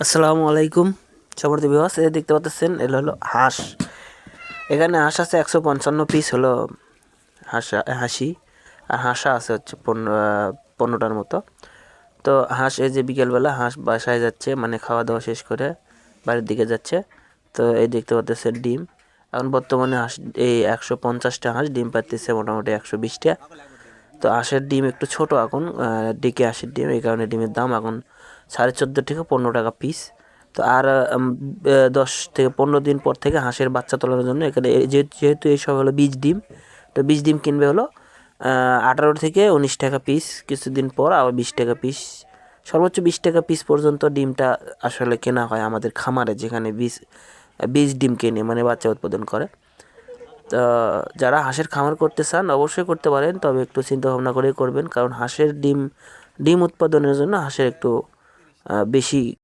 আসসালামু আলাইকুম সবরদি বিবাস। এই দেখতে পাচ্ছেন এগুলো হলো হাঁস। এখানে হাঁস আছে 155 পিস হলো হাঁসি। আর হাঁসা আছে হচ্ছে 15টার মতো। তো হাঁস এই যে বিকেলবেলা হাঁস বাসায় যাচ্ছে, মানে খাওয়া দাওয়া শেষ করে বাড়ির দিকে যাচ্ছে। তো এই দেখতে পাচ্ছেন ডিম। এখন বর্তমানে হাঁস এই 150টা হাঁস ডিম পাড়তেছে, মোটামুটি 120টা। তো হাঁসের ডিম একটু ছোট এখন, ডিকে হাঁসের ডিম, এই কারণে ডিমের দাম এখন 14.5 থেকে 15 টাকা পিস। তো আর 10 থেকে 15 দিন পর থেকে হাঁসের বাচ্চা তোলার জন্য এখানে যেহেতু এইসব হলো বীজ ডিম, তো বীজ ডিম কিনবে হলো 18 থেকে 19 টাকা পিস। কিছুদিন পর আবার 20 টাকা পিস, সর্বোচ্চ 20 টাকা পিস পর্যন্ত ডিমটা আসলে কেনা হয় আমাদের খামারে, যেখানে বীজ ডিম কেনে, মানে বাচ্চা উৎপাদন করে। তো যারা হাঁসের খামার করতে চান অবশ্যই করতে পারেন, তবে একটু চিন্তা ভাবনা করেই করবেন, কারণ হাঁসের ডিম উৎপাদনের জন্য হাঁসের একটু বেশি